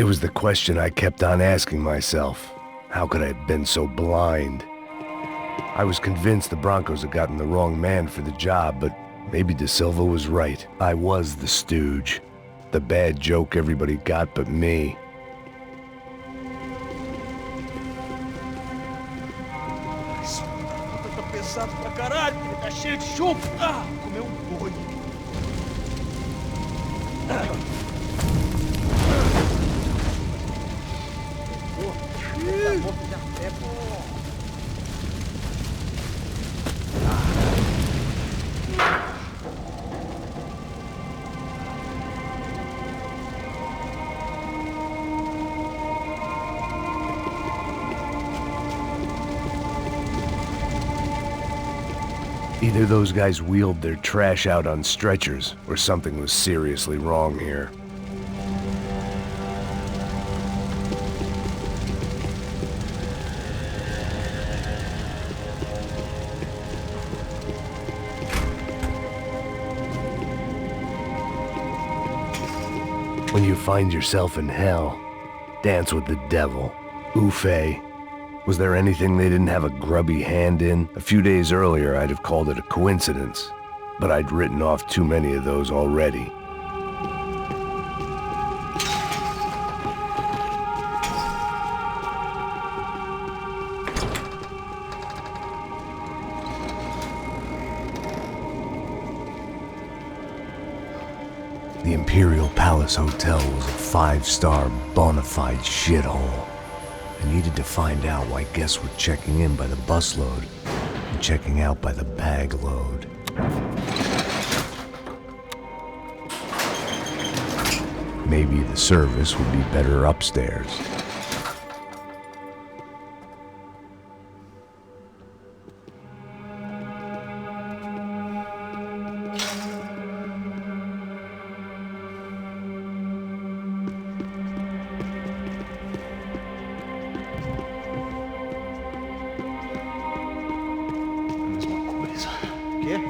It was the question I kept on asking myself. How could I have been so blind? I was convinced the Broncos had gotten the wrong man for the job, but maybe De Silva was right. I was the stooge. The bad joke everybody got but me. Esse puta tá pesado pra caralho, ele tá cheio de chumbo. Ah, comeu um boi. Either those guys wheeled their trash out on stretchers, or something was seriously wrong here. When you find yourself in hell, dance with the devil. Ufé. Was there anything they didn't have a grubby hand in? A few days earlier, I'd have called it a coincidence, but I'd written off too many of those already. The Imperial Palace Hotel was a five-star, bona fide shithole. I needed to find out why guests were checking in by the busload and checking out by the bag load. Maybe the service would be better upstairs.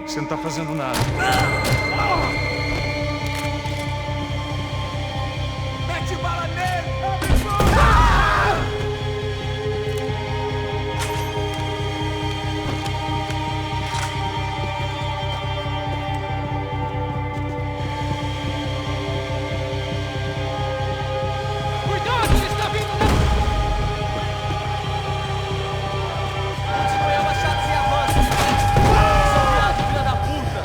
Você não tá fazendo nada. Mete bala nele! Abre fogo! Cuidado, ele está vindo! Apoia a machado sem avanço! Soldado, filha da puta!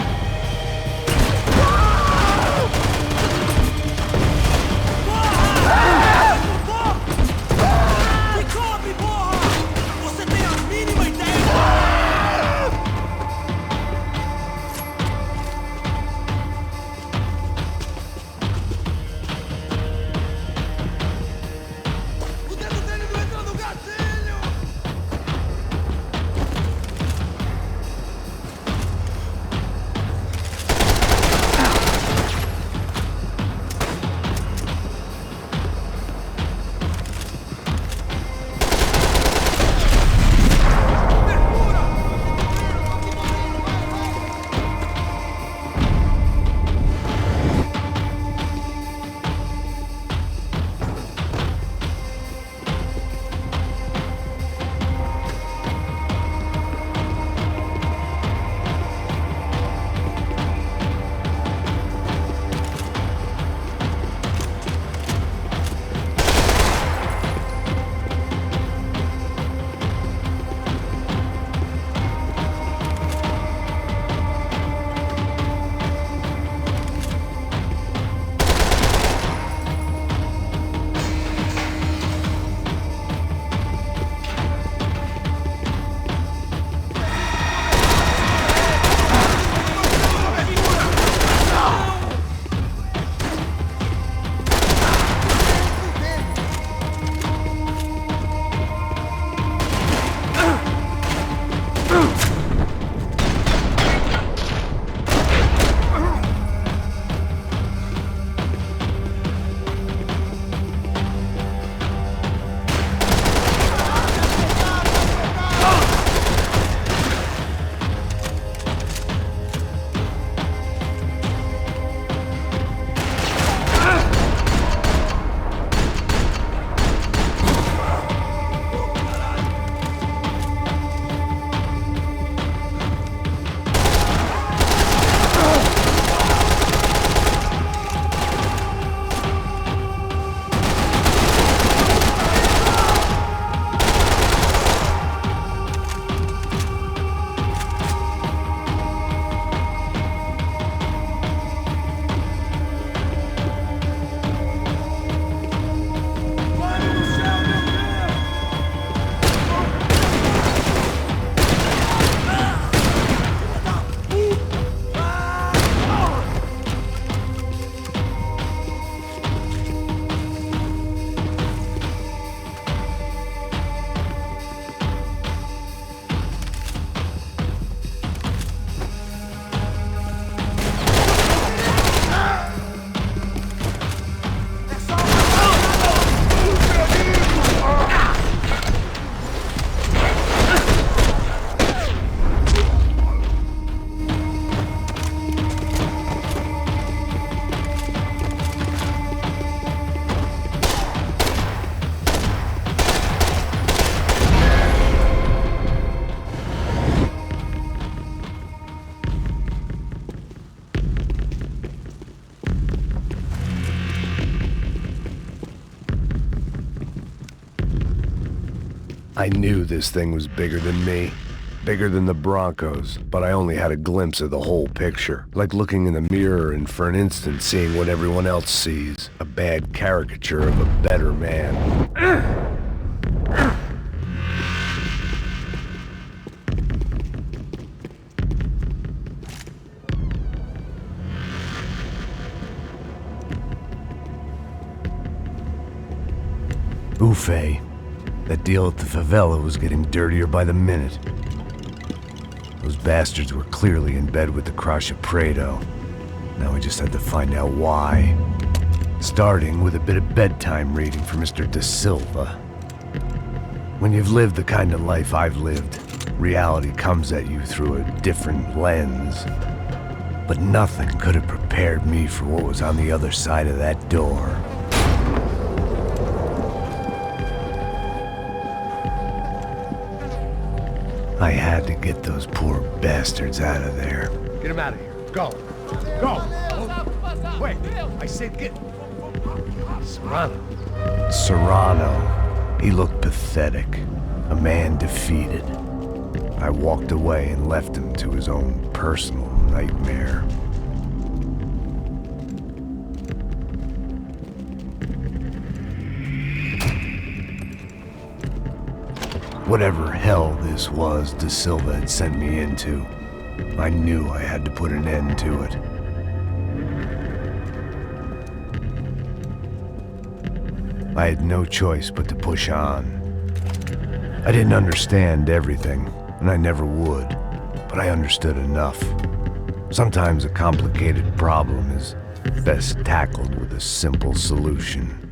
I knew this thing was bigger than me, bigger than the Broncos, but I only had a glimpse of the whole picture, like looking in the mirror and for an instant seeing what everyone else sees, a bad caricature of a better man. Ufe. That deal at the favela was getting dirtier by the minute. Those bastards were clearly in bed with the Crusher Prado. Now we just had to find out why. Starting with a bit of bedtime reading for Mr. Da Silva. When you've lived the kind of life I've lived, reality comes at you through a different lens. But nothing could have prepared me for what was on the other side of that door. I had to get those poor bastards out of there. Get him out of here. Go. Go. Wait. I said get... Serrano. Serrano. He looked pathetic. A man defeated. I walked away and left him to his own personal nightmare. Whatever hell this was Da Silva had sent me into, I knew I had to put an end to it. I had no choice but to push on. I didn't understand everything, and I never would, but I understood enough. Sometimes a complicated problem is best tackled with a simple solution.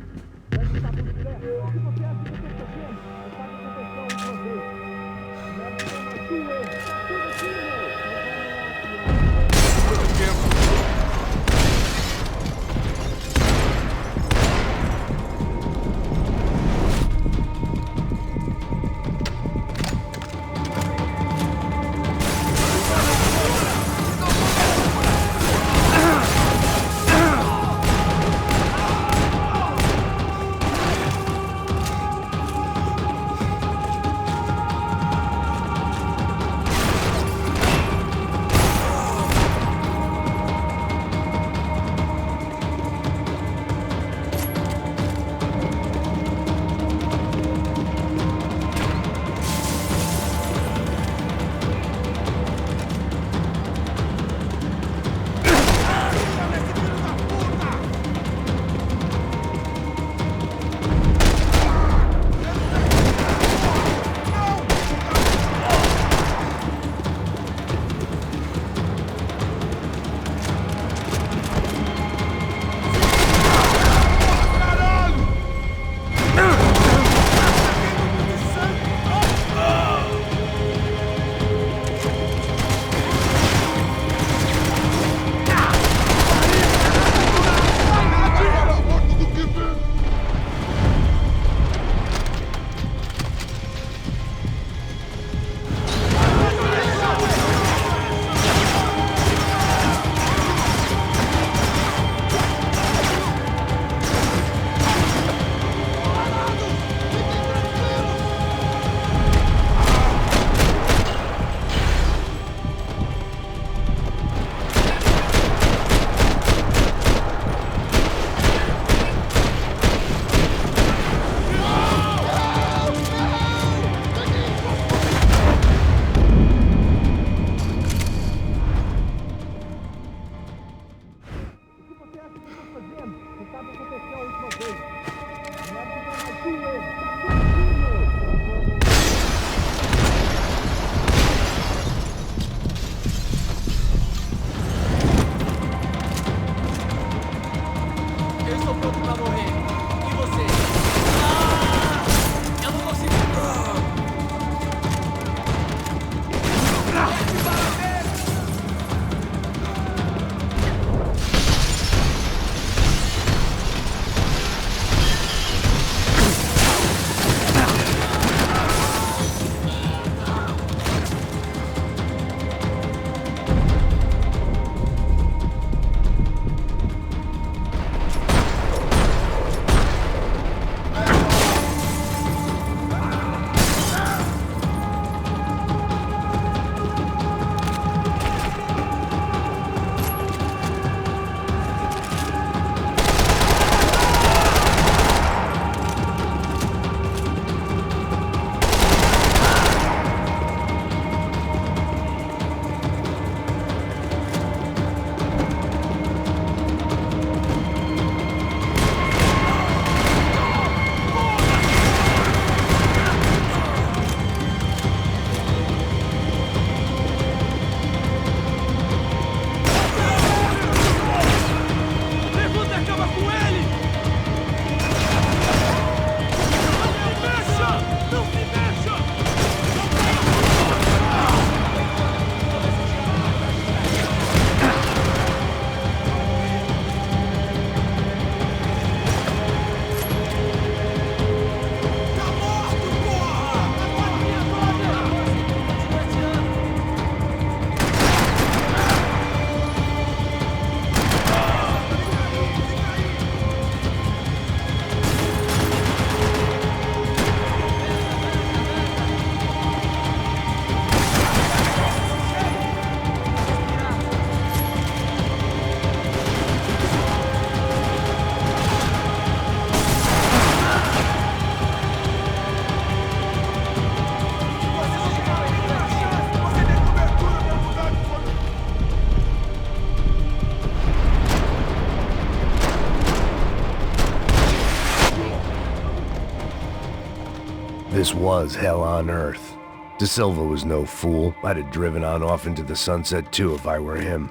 This was hell on earth. De Silva was no fool. I'd have driven on off into the sunset too if I were him.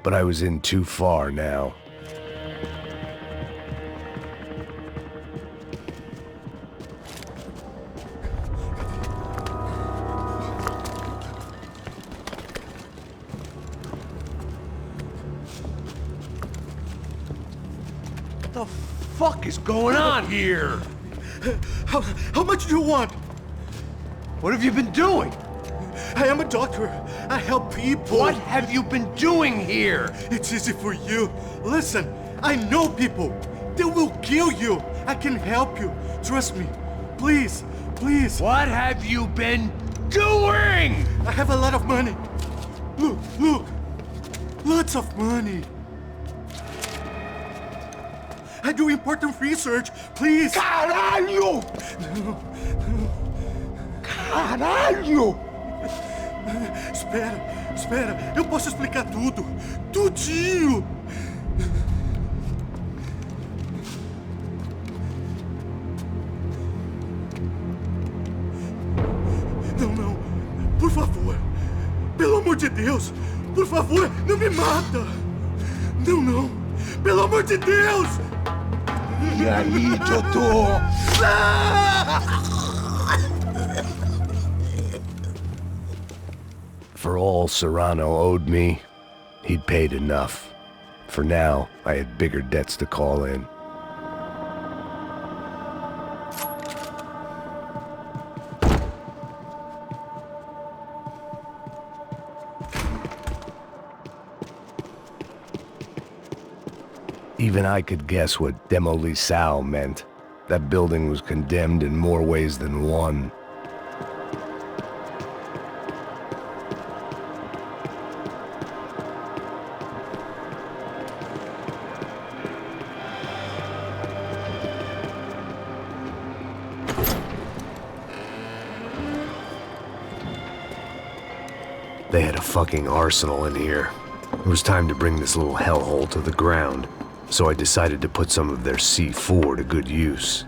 But I was in too far now. What the fuck is going on here? How much do you want? What have you been doing? I am a doctor. I help people. What have you been doing here? It's easy for you. Listen, I know people. They will kill you. I can help you. Trust me. Please, please. What have you been doing? I have a lot of money. Look, look. Lots of money. I do important research. Please. Caralho! Caralho! Espera. Eu posso explicar tudo. Tudinho. Não. Por favor. Pelo amor de Deus. Por favor, não me mata. Não. Pelo amor de Deus. E aí, doutor? For all Serrano owed me, he'd paid enough. For now, I had bigger debts to call in. Even I could guess what demolição meant. That building was condemned in more ways than one. They had a fucking arsenal in here. It was time to bring this little hellhole to the ground, so I decided to put some of their C4 to good use.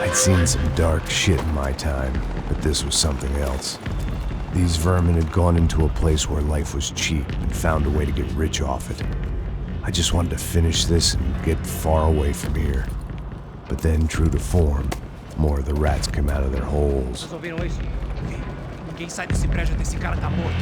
I'd seen some dark shit in my time, but this was something else. These vermin had gone into a place where life was cheap and found a way to get rich off it. I just wanted to finish this and get far away from here. But then, true to form, more of the rats came out of their holes. Vocês ouviram isso? Ninguém sai desse prédio até esse cara tá morto.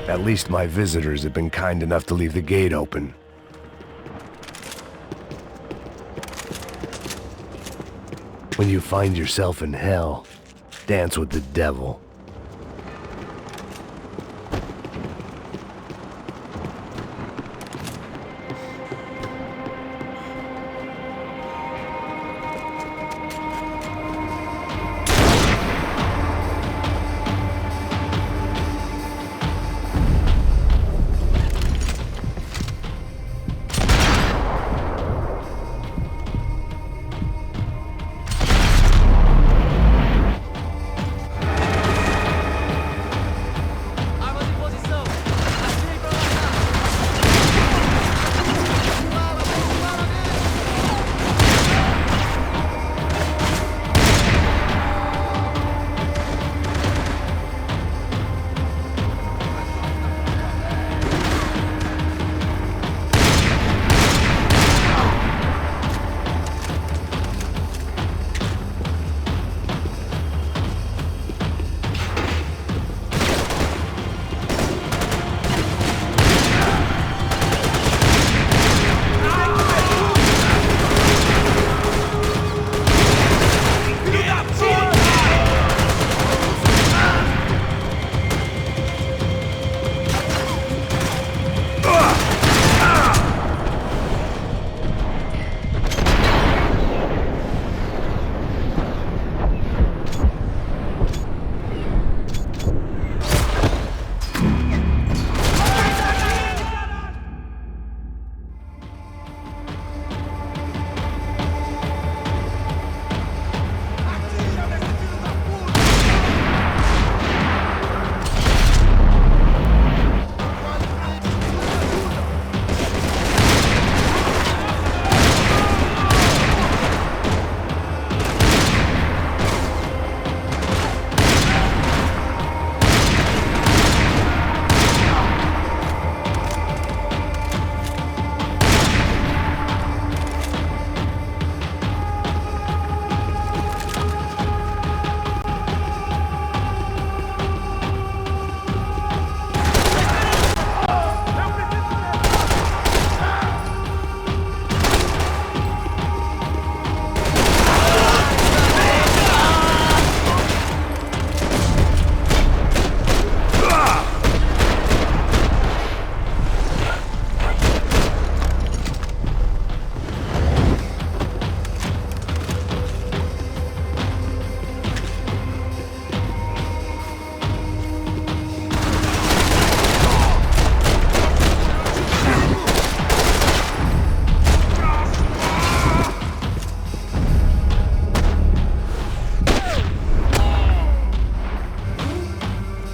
At least my visitors had been kind enough to leave the gate open. When you find yourself in hell, dance with the devil.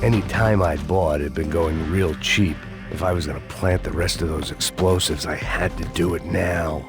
Any time I'd bought had been going real cheap. If I was gonna plant the rest of those explosives, I had to do it now.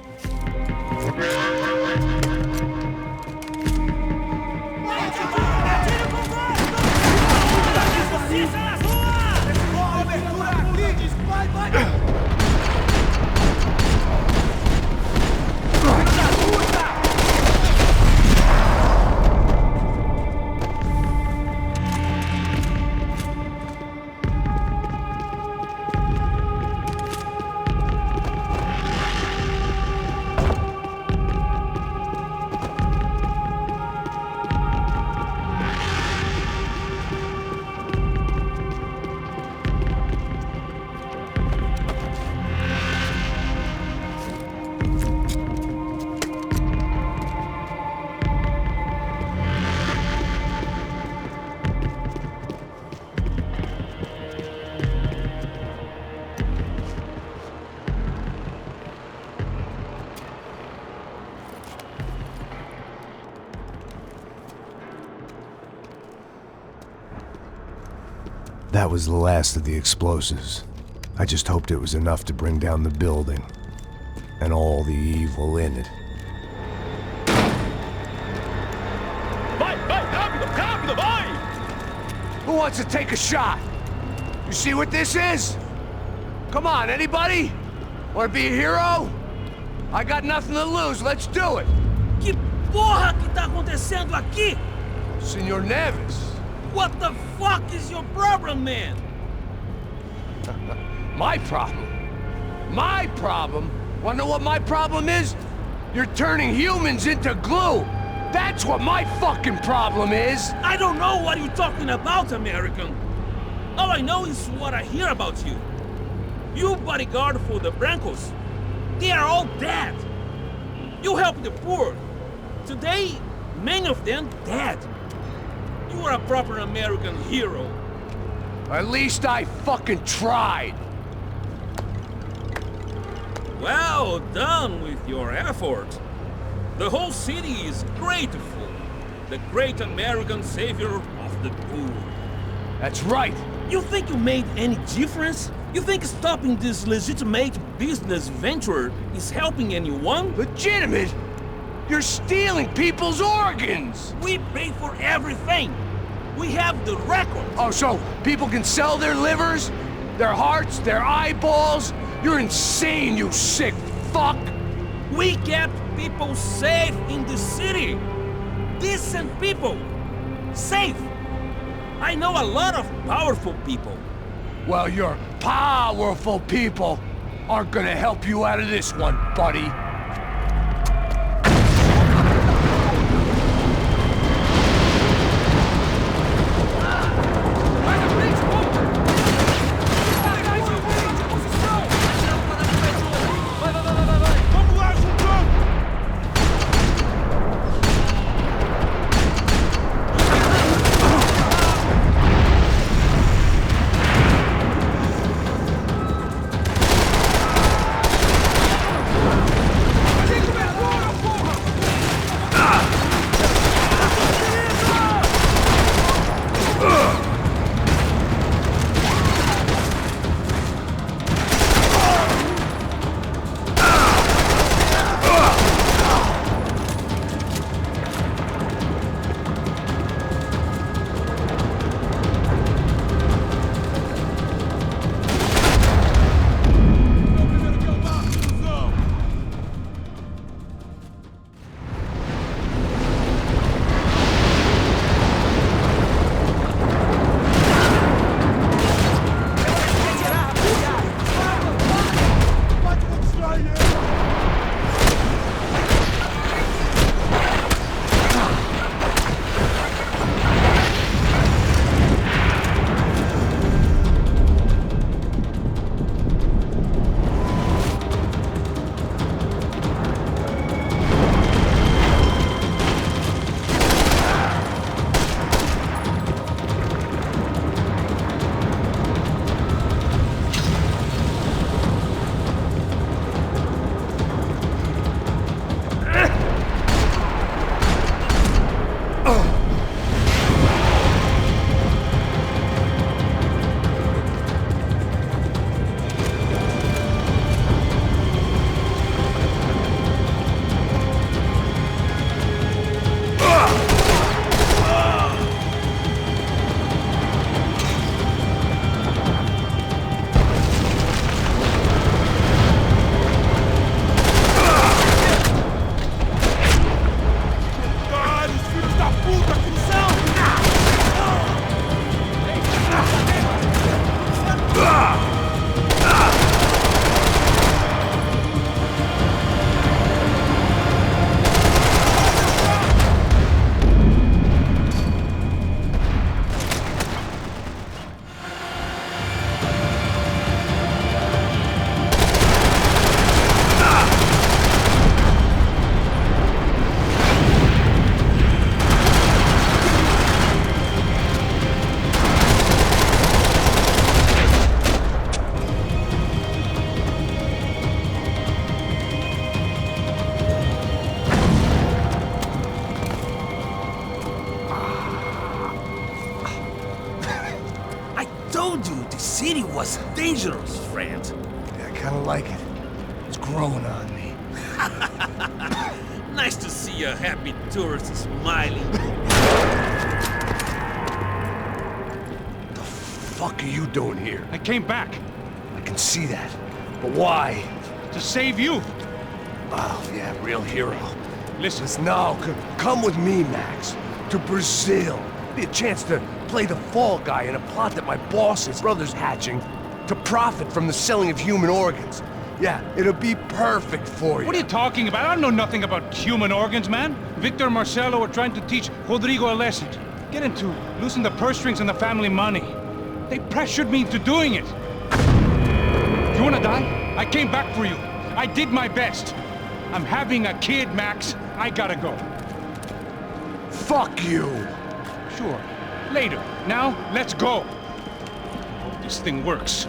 That was the last of the explosives. I just hoped it was enough to bring down the building, and all the evil in it. Vai, rápido, rápido, vai! Who wants to take a shot? You see what this is? Come on, anybody? Want to be a hero? I got nothing to lose, let's do it! Que porra que tá acontecendo aqui? Senor Neves. What the fuck is your problem, man? My problem? My problem? Wanna know what my problem is? You're turning humans into glue! That's what my fucking problem is! I don't know what you're talking about, American. All I know is what I hear about you. You bodyguard for the Brancos. They are all dead. You help the poor. Today, many of them dead. You are a proper American hero. At least I fucking tried. Well done with your effort. The whole city is grateful. The great American savior of the poor. That's right. You think you made any difference? You think stopping this legitimate business venture is helping anyone? Legitimate? You're stealing people's organs! We pay for everything. We have the record. Oh, so people can sell their livers, their hearts, their eyeballs? You're insane, you sick fuck! We kept people safe in the city. Decent people. Safe. I know a lot of powerful people. Well, your powerful people aren't gonna help you out of this one, buddy. was dangerous, friend. Yeah, I kinda like it. It's growing on me. Nice to see a happy tourist smiling. What the fuck are you doing here? I came back I can see that. But why? to save you. Oh, yeah, real hero. Listen, Listen, no, come with me, Max. To Brazil. Be a chance to play the fall guy in a plot that my boss's brother's hatching to profit from the selling of human organs. Yeah, it'll be perfect for you. what are you talking about? I know nothing about human organs, man. Victor and Marcelo are trying to teach Rodrigo a lesson. Get him to loosen the purse strings and the family money. They pressured me into doing it. You wanna die? I came back for you. I did my best. I'm having a kid, Max. I gotta go. Fuck you! Sure. Later. Now, let's go. Hope this thing works.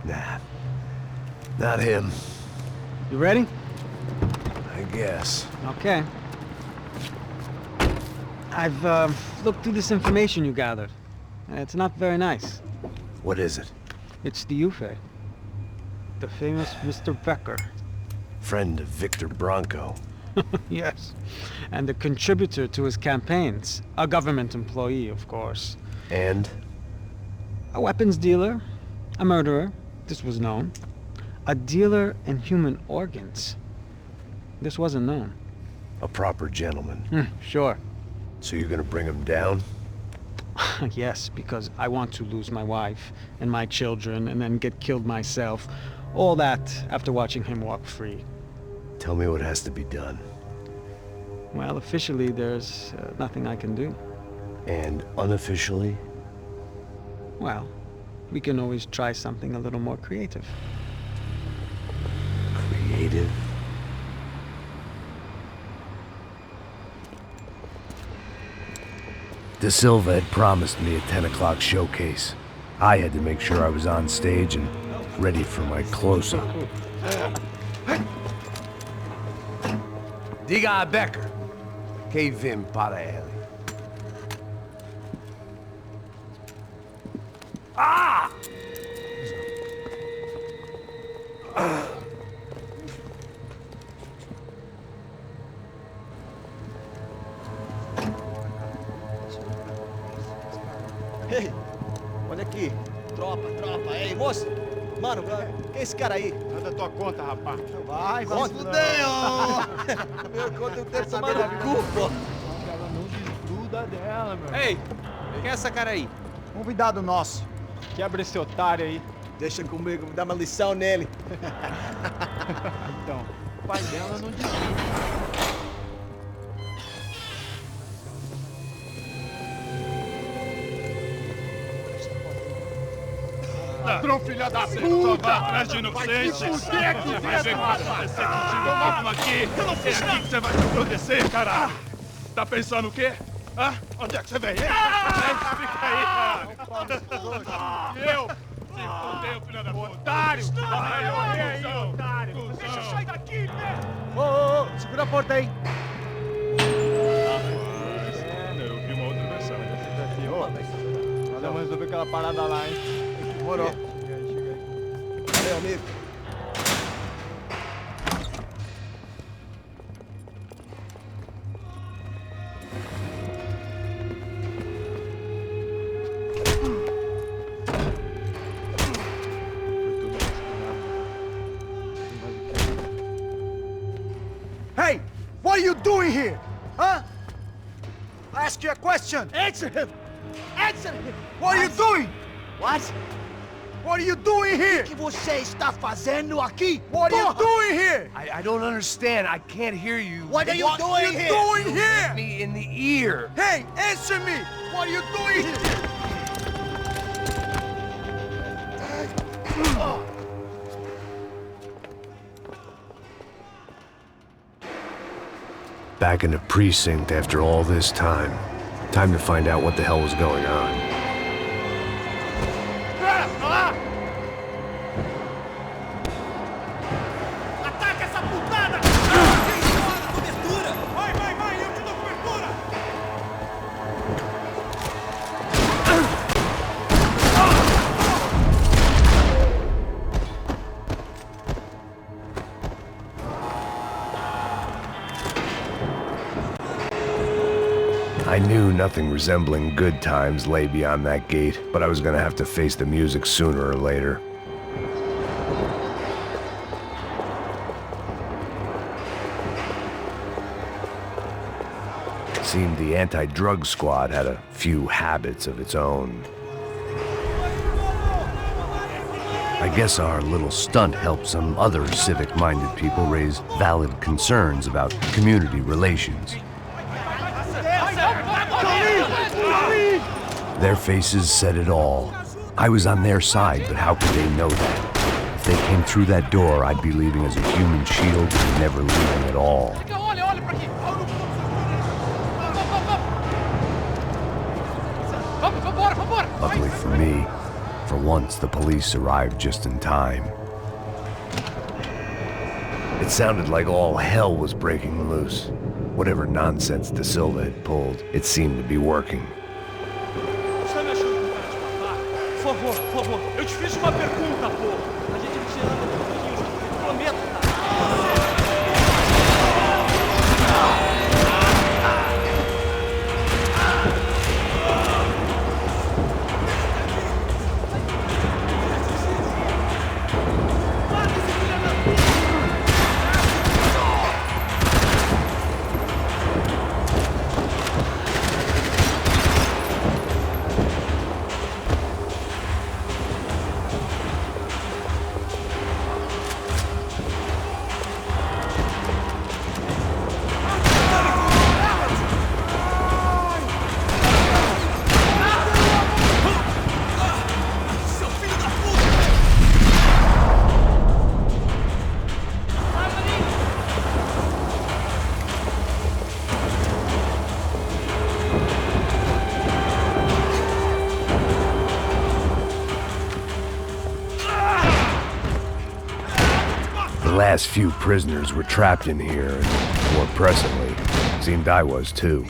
Nah, not him, You ready? I guess. Okay. I've looked through this information you gathered. It's not very nice. What is it? It's the Ufe. The famous Mr. Becker. Friend of Victor Branco. Yes. And a contributor to his campaigns. A government employee, of course. And? A weapons dealer. A murderer. This was known. A dealer in human organs. This wasn't known. A proper gentleman. Sure. So you're gonna bring him down? Yes, because I want to lose my wife and my children and then get killed myself. All that after watching him walk free. Tell me what has to be done. Well, officially, there's nothing I can do. And unofficially? Well, we can always try something a little more creative. Creative? De Silva had promised me a 10 o'clock showcase. I had to make sure I was on stage and ready for my close-up. Diga a Becker. Que vim para ele. Ah! Ei, olha aqui. Tropa. Ei, moço. Mano, quem é esse cara aí? Nada tua conta, rapaz. Vai se fuder, ó. Meu conta, eu tenho tomar no cu, pô. Ela não desgruda dela, meu. Ei, quem é essa cara aí? Convidado nosso. Quebra esse otário aí. Deixa comigo, me dá uma lição nele. Então, o pai dela não desgruda. Ladrão, filha da puta! Só vai atrás de inocente! Vai ver o que vai acontecer contigo mesmo aqui! Eu não fiz nada! O que você vai te acontecer, cara? Tá pensando o quê? Hã? Onde é que você vem? Fica aí, cara! Eu? Se fodeu, filha da puta! Otário! Vai, aí, otário! Deixa eu sair daqui, né? Ô, segura a porta aí. Eu vi uma outra versão. Nós vamos resolver aquela parada lá, hein? Demorou. Valeu, amigo. What are you doing here? Huh? I ask you a question. Answer him! Answer him! What are you doing? What? What are you doing here? O que você está fazendo aqui? What are you doing here? I don't understand. I can't hear you. What are you doing here? You hit me in the ear. Hey, answer me! What are you doing here? Back in the precinct after all this time. Time to find out what the hell was going on. Ataca essa putada! Cobertura! Vai, eu te dou cobertura! I knew nothing resembling good times lay beyond that gate, but I was gonna have to face the music sooner or later. It seemed the anti-drug squad had a few habits of its own. I guess our little stunt helped some other civic-minded people raise valid concerns about community relations. Their faces said it all. I was on their side, but how could they know that? If they came through that door, I'd be leaving as a human shield and never leaving at all. Luckily for me, for once the police arrived just in time. It sounded like all hell was breaking loose. Whatever nonsense De Silva had pulled, it seemed to be working. Por favor, eu te fiz uma pergunta, pô. A gente te anda um pouquinho, prometo, The last few prisoners were trapped in here, and more pressingly, it seemed I was too.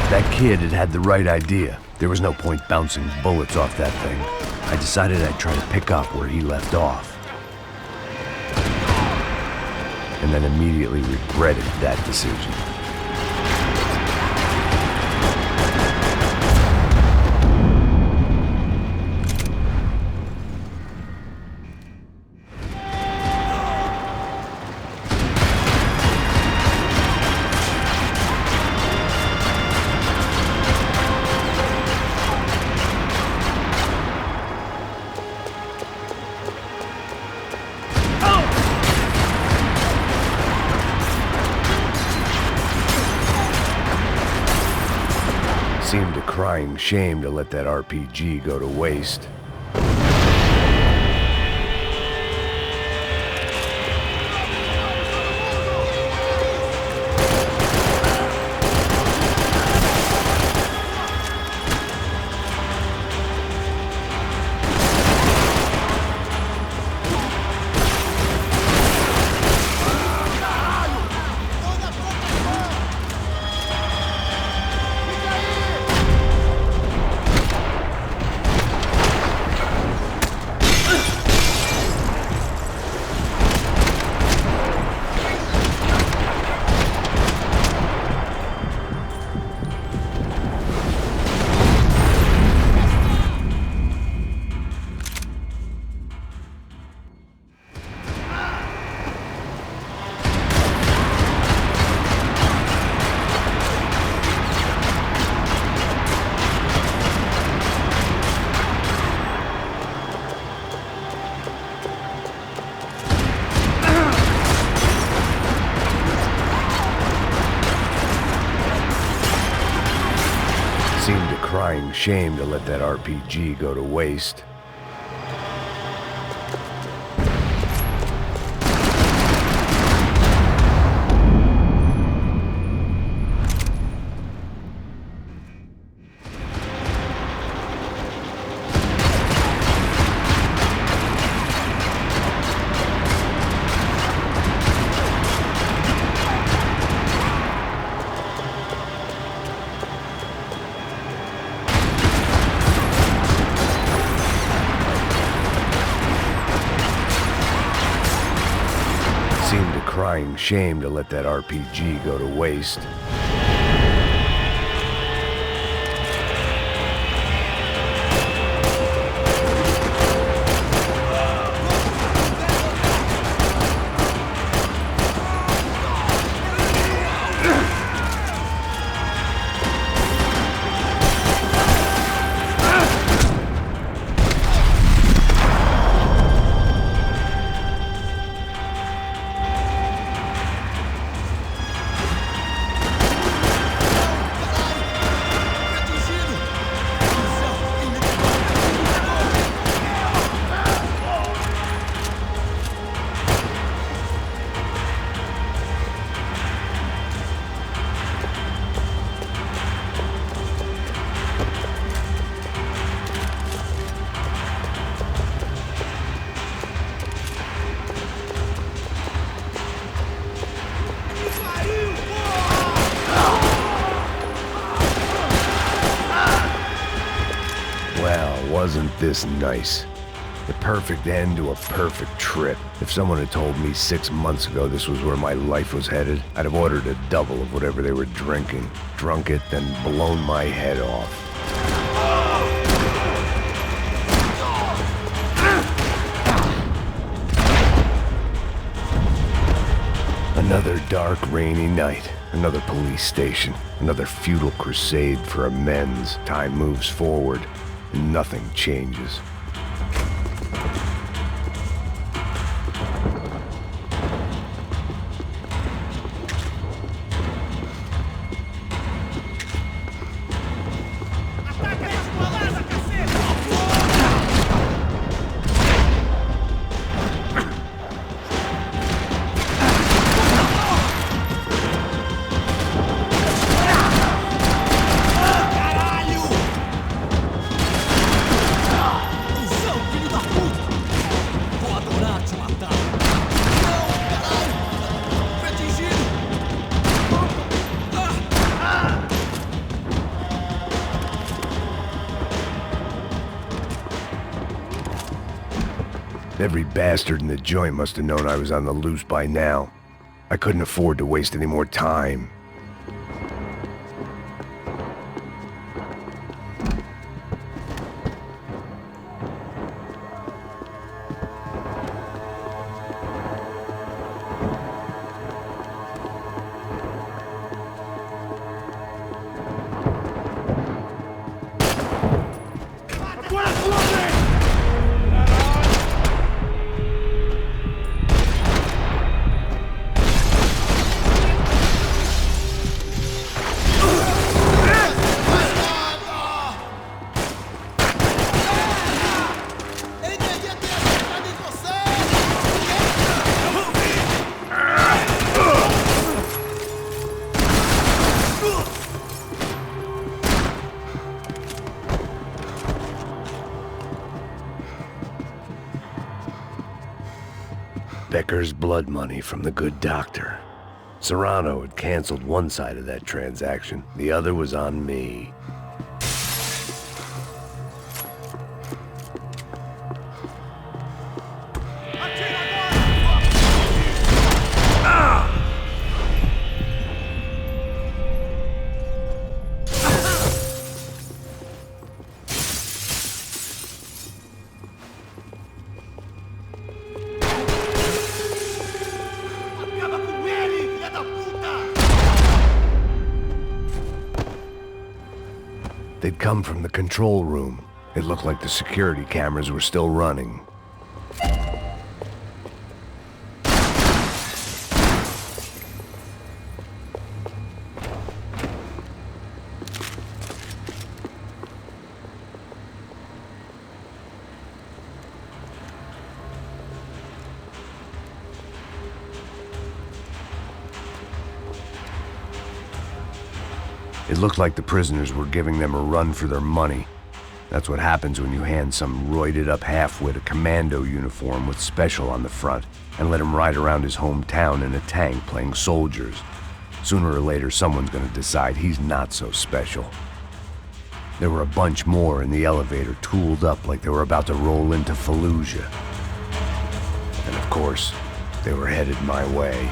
That kid had had the right idea. There was no point bouncing bullets off that thing. I decided I'd try to pick up where he left off. And then immediately regretted that decision. Seemed a crying shame to let that RPG go to waste. Seemed a crying shame to let that RPG go to waste. Seemed a crying shame to let that RPG go to waste. Well, wasn't this nice? The perfect end to a perfect trip. If someone had told me 6 months ago this was where my life was headed, I'd have ordered a double of whatever they were drinking, drunk it, then blown my head off. Another dark, rainy night. Another police station. Another futile crusade for amends. Time moves forward, and nothing changes. Every bastard in the joint must have known I was on the loose by now. I couldn't afford to waste any more time. Becker's blood money from the good doctor. Serrano had canceled one side of that transaction. The other was on me. They'd come from the control room. It looked like the security cameras were still running. It looked like the prisoners were giving them a run for their money. That's what happens when you hand some roided-up halfwit a commando uniform with special on the front and let him ride around his hometown in a tank playing soldiers. Sooner or later, someone's gonna decide he's not so special. There were a bunch more in the elevator, tooled up like they were about to roll into Fallujah. And of course, they were headed my way.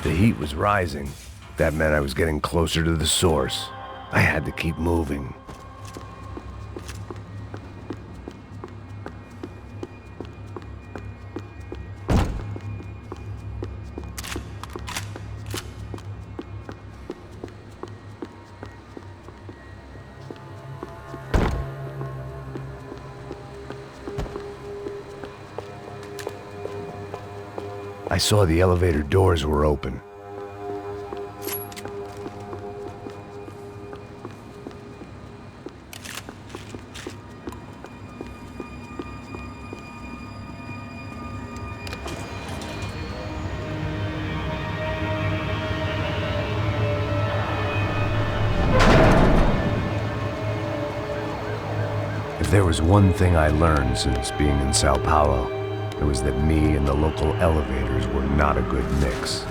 The heat was rising. That meant I was getting closer to the source. I had to keep moving. I saw the elevator doors were open. If there was one thing I learned since being in São Paulo, it was that me and the local elevators were not a good mix.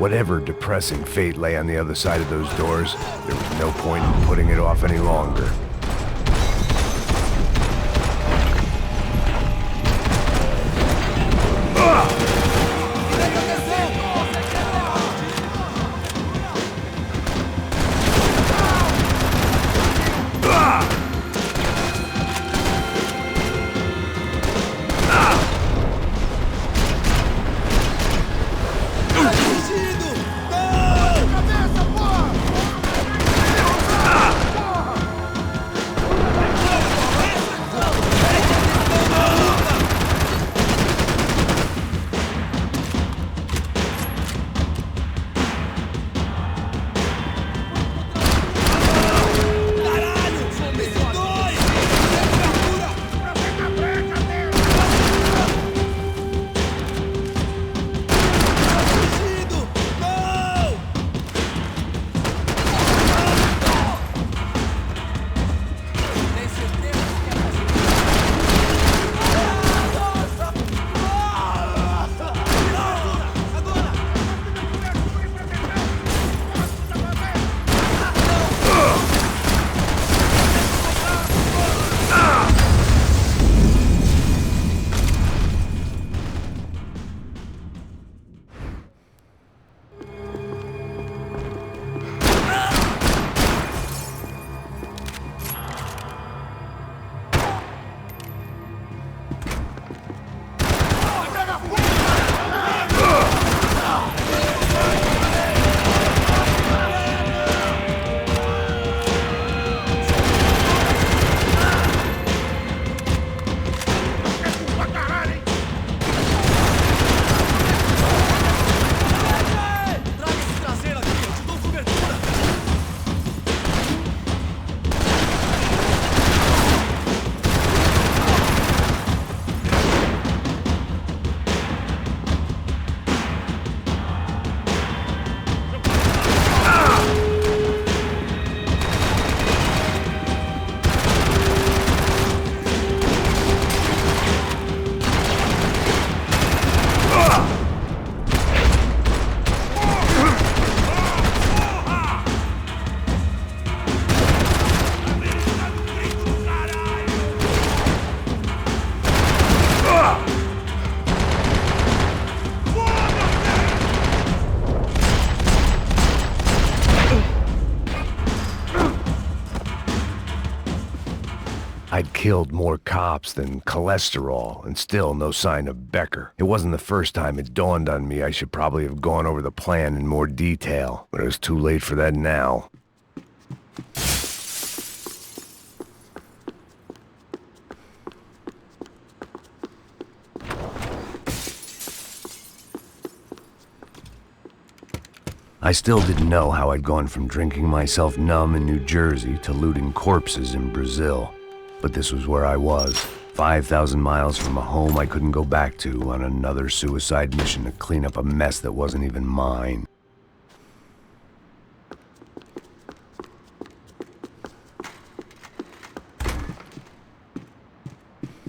Whatever depressing fate lay on the other side of those doors, there was no point in putting it off any longer. I'd killed more cops than cholesterol, and still no sign of Becker. It wasn't the first time it dawned on me I should probably have gone over the plan in more detail, but it was too late for that now. I still didn't know how I'd gone from drinking myself numb in New Jersey to looting corpses in Brazil. But this was where I was, 5,000 miles from a home I couldn't go back to on another suicide mission to clean up a mess that wasn't even mine.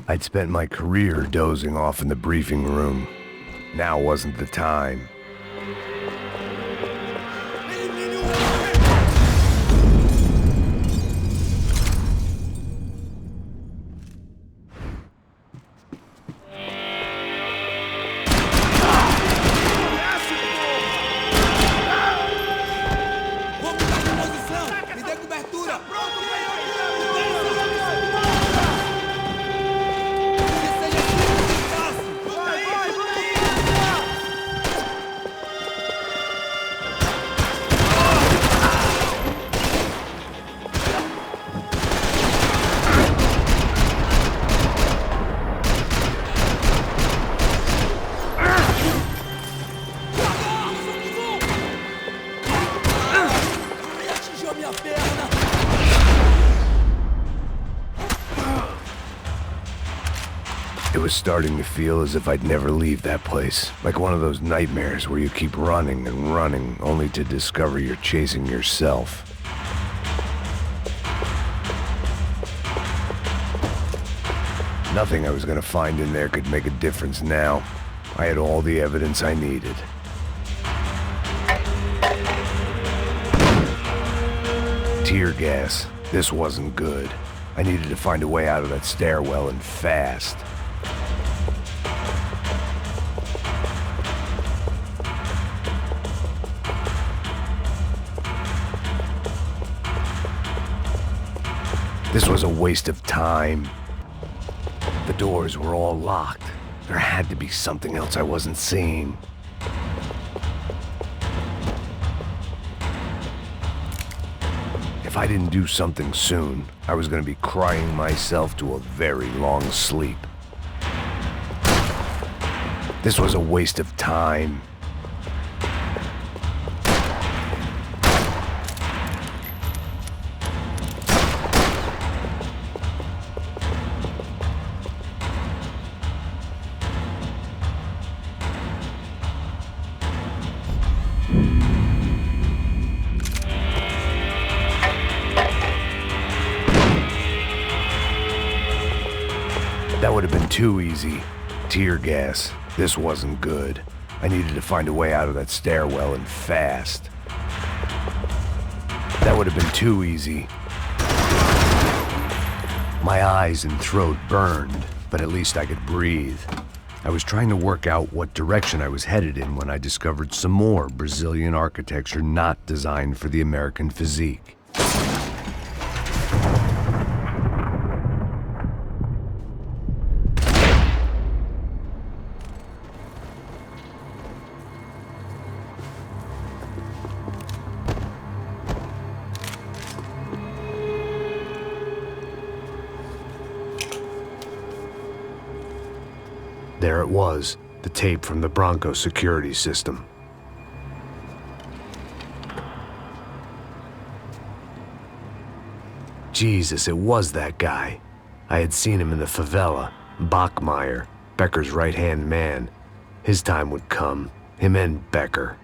I'd spent my career dozing off in the briefing room. Now wasn't the time. It was starting to feel as if I'd never leave that place. Like one of those nightmares where you keep running and running, only to discover you're chasing yourself. Nothing I was gonna find in there could make a difference now. I had all the evidence I needed. Tear gas. This wasn't good. I needed to find a way out of that stairwell, and fast. This was a waste of time. The doors were all locked. There had to be something else I wasn't seeing. If I didn't do something soon, I was going to be crying myself to a very long sleep. This was a waste of time. That would have been too easy. Tear gas. This wasn't good. I needed to find a way out of that stairwell, and fast. That would have been too easy. My eyes and throat burned, but at least I could breathe. I was trying to work out what direction I was headed in when I discovered some more Brazilian architecture not designed for the American physique. There it was, the tape from the Branco security system. Jesus, it was that guy. I had seen him in the favela, Bachmeyer, Becker's right-hand man. His time would come, him and Becker.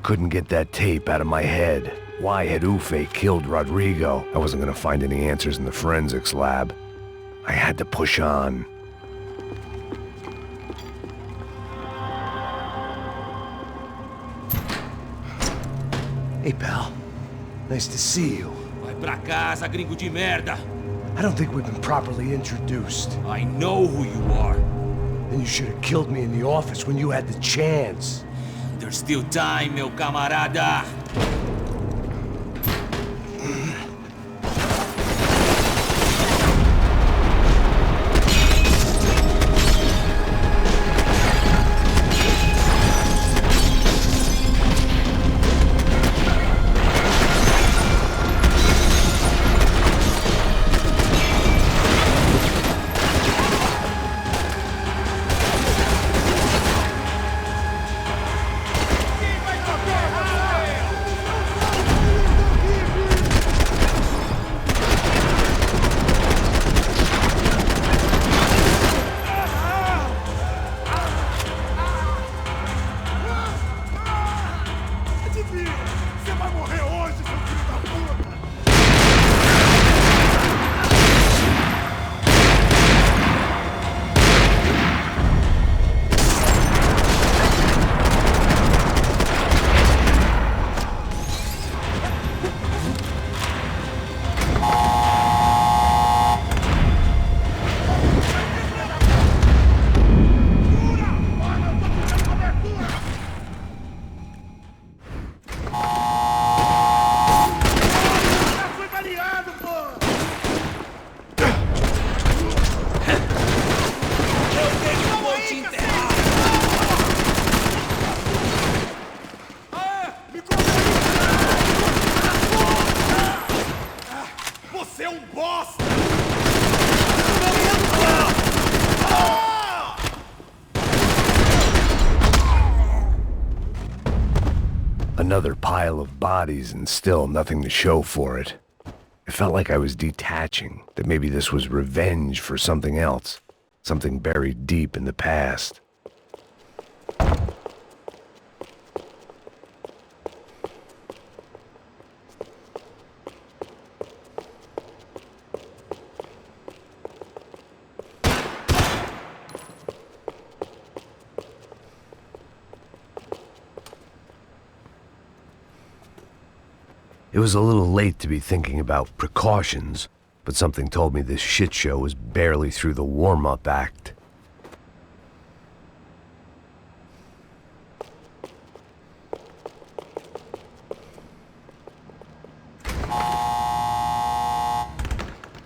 couldn't get that tape out of my head. Why had Ufe killed Rodrigo? I wasn't gonna find any answers in the forensics lab. I had to push on. Hey, pal. Nice to see you. Vai pra casa, gringo de merda. I don't think we've been properly introduced. I know who you are. And you should have killed me in the office when you had the chance. There's still time, meu camarada. Another pile of bodies and still nothing to show for it. It felt like I was detaching, that maybe this was revenge for something else, something buried deep in the past. It was a little late to be thinking about precautions, but something told me this shit show was barely through the warm-up act.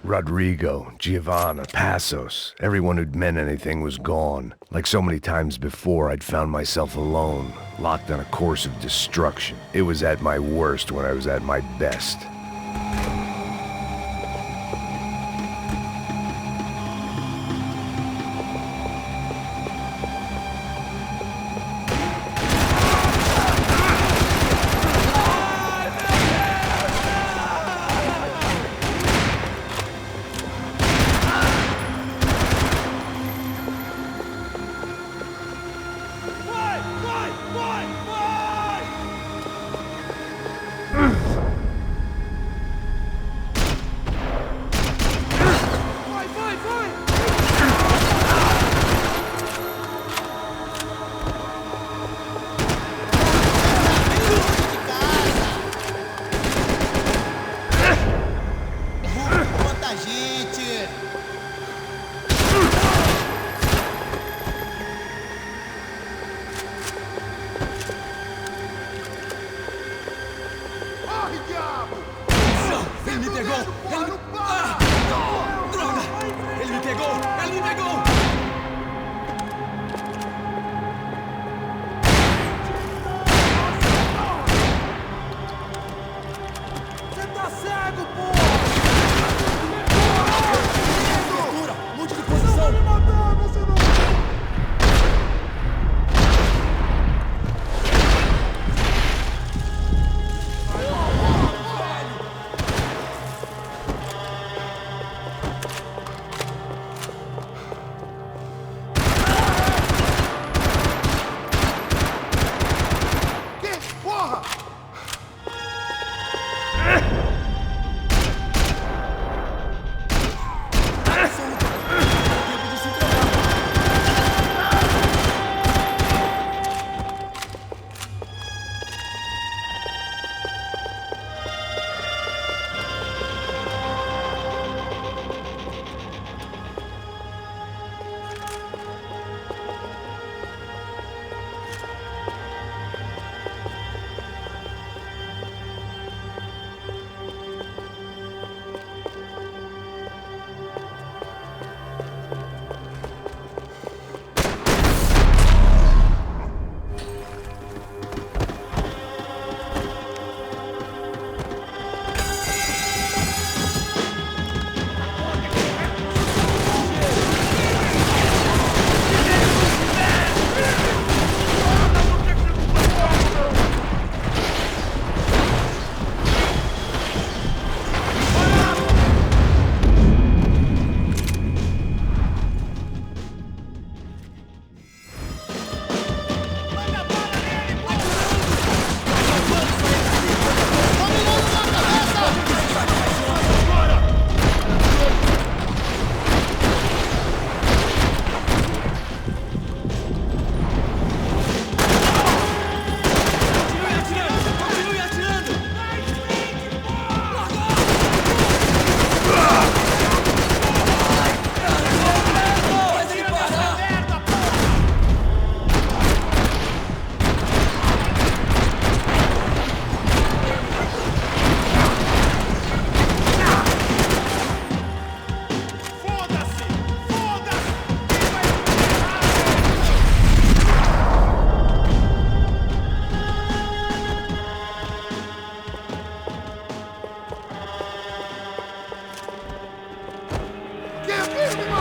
Rodrigo, Giovanna, Passos, everyone who'd meant anything was gone. Like so many times before, I'd found myself alone, locked on a course of destruction. It was at my worst when I was at my best.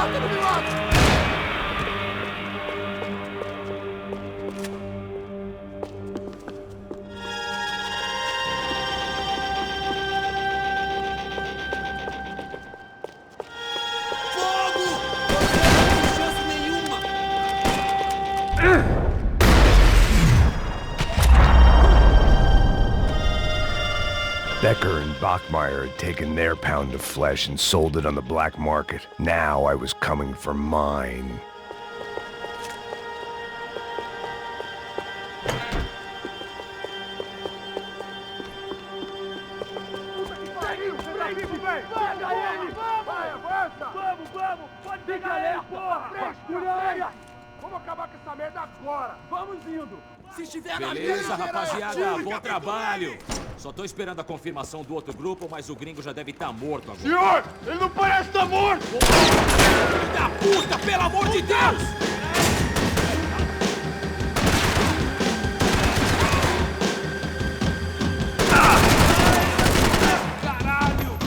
mata, não me mata! Becker and Bachmeyer had taken their pound of flesh and sold it on the black market. Now I was coming for mine. Pode pegar ele, porra! Vamos acabar com essa merda agora! Vamos indo! Se estiver na Beleza, rapaziada, bom trabalho! Só tô esperando a confirmação do outro grupo, mas o gringo já deve estar morto agora. Senhor, ele não parece estar morto! Filho da puta, pelo amor de Deus! Caralho!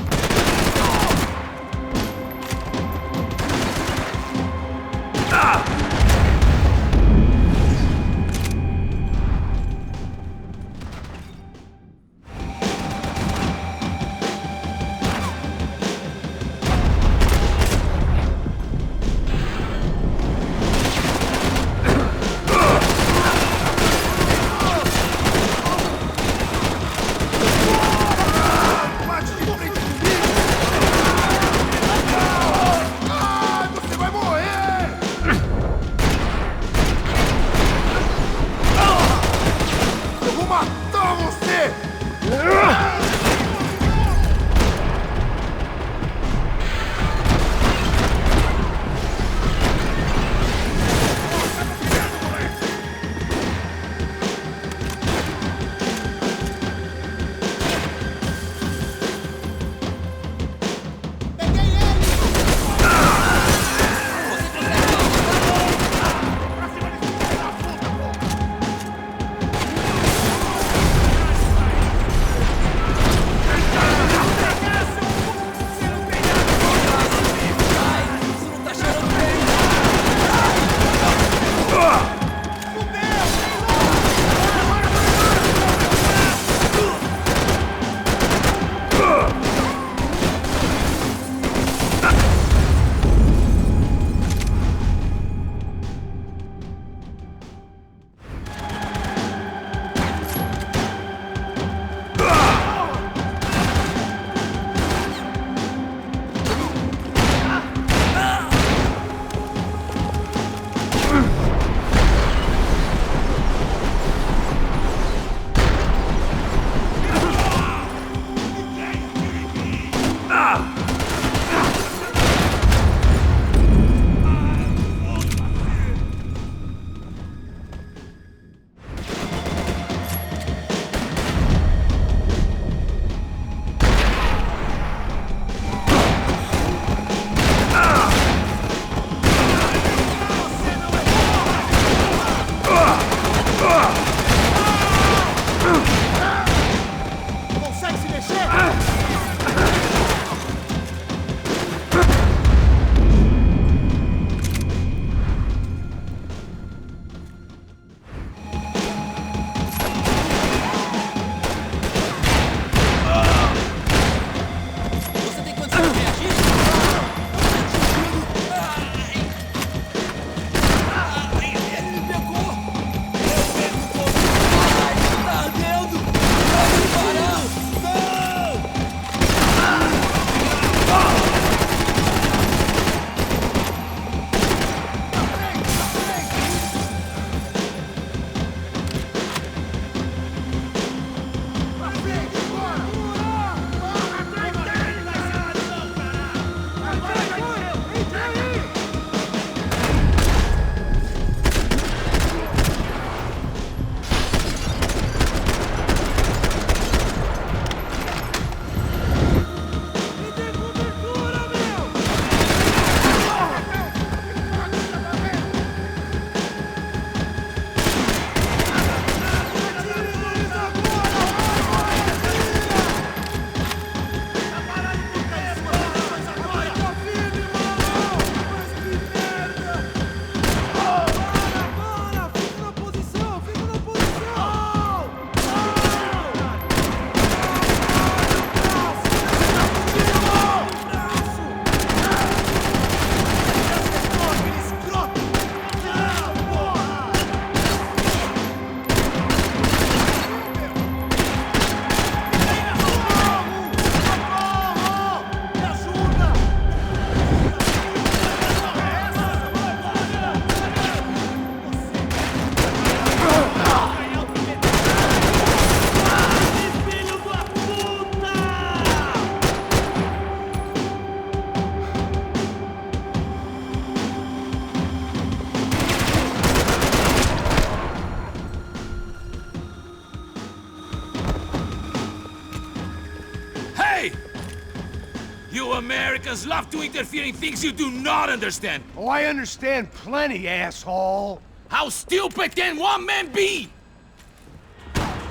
You Americans love to interfere in things you do not understand. Oh, I understand plenty, asshole. How stupid can one man be?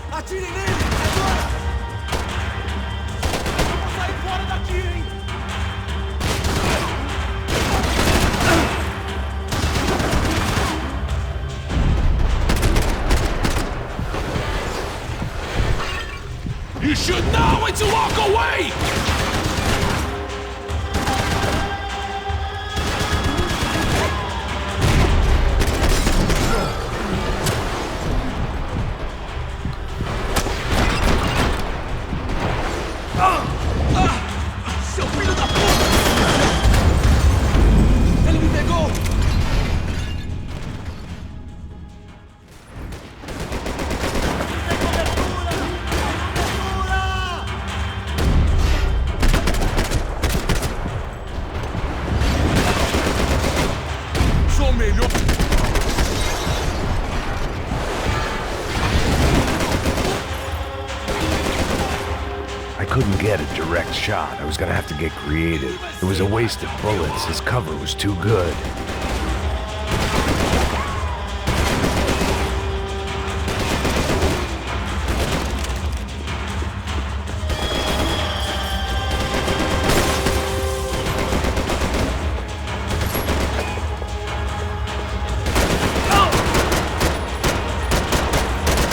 Atirem nele! Agora! Vamos sair fora daqui, hein? You should know when to walk away! Seu filho da puta! Ele me pegou! Sou melhor. I couldn't get a direct shot. I was gonna have to get creative. It was a waste of bullets. His cover was too good.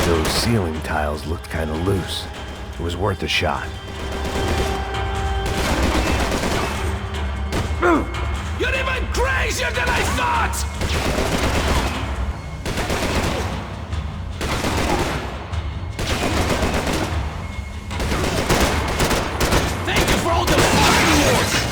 Those ceiling tiles looked kind of loose. It was worth a shot. You're even crazier than I thought! Thank you for all the fucking wars!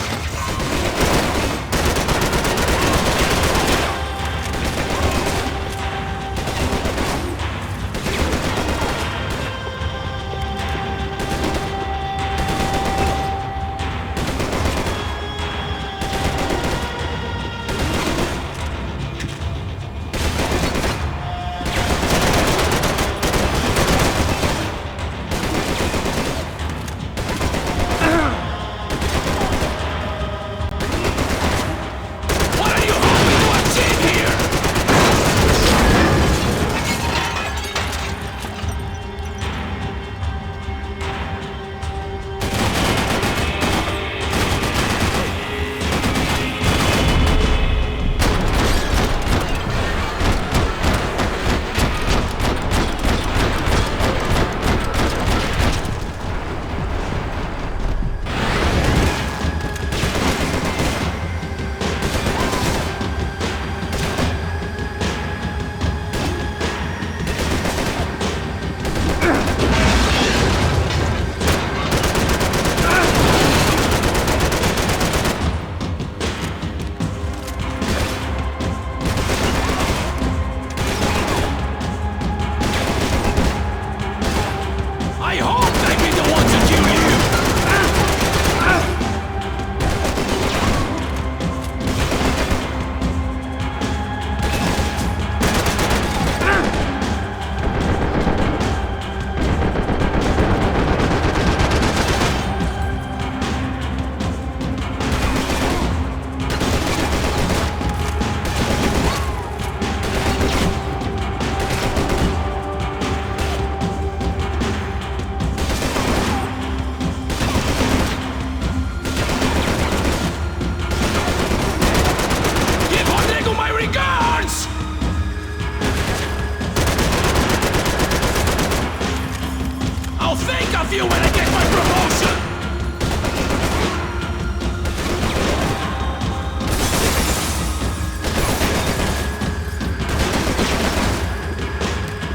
you when I get my promotion!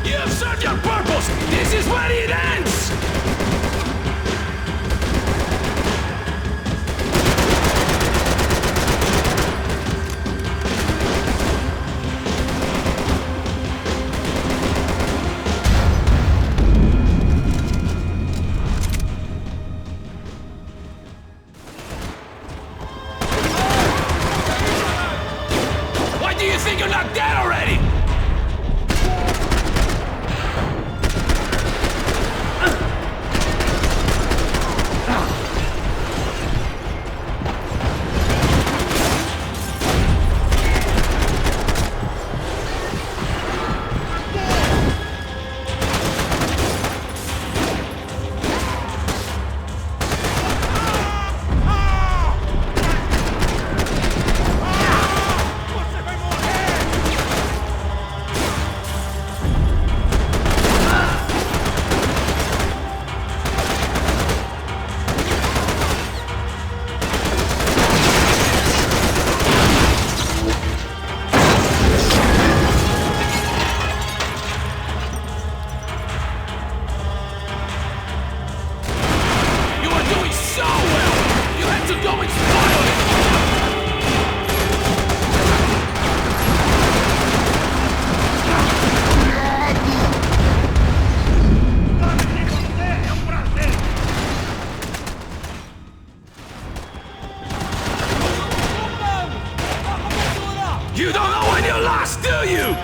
You have served your purpose! This is where it ends! Do you think you're not dead already? go and spoil it! You don't know when you're lost, do you?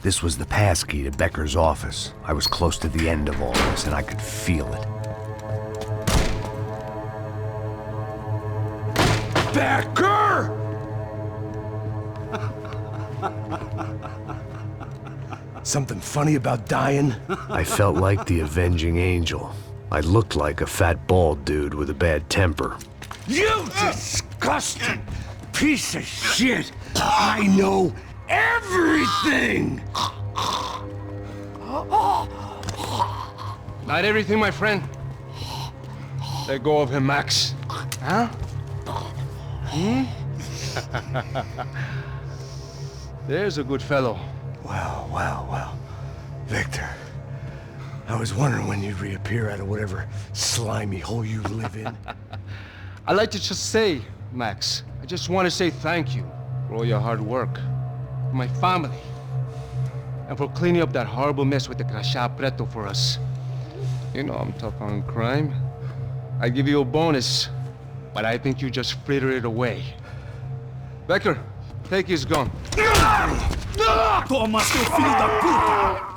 This was the passkey to Becker's office. I was close to the end of all this, and I could feel it. Becker! Something funny about dying? I felt like the avenging angel. I looked like a fat bald dude with a bad temper. You disgusting piece of shit! I know everything! Not everything, my friend. Let go of him, Max. Huh? There's a good fellow. Well. Victor, I was wondering when you'd reappear out of whatever slimy hole you live in. I'd like to just say, Max, I just want to say thank you for all your hard work, for my family, and for cleaning up that horrible mess with the Crachá Preto for us. You know I'm tough on crime. I give you a bonus, but I think you just frittered it away. Becker, take his gun. Toma, seu filho da puta!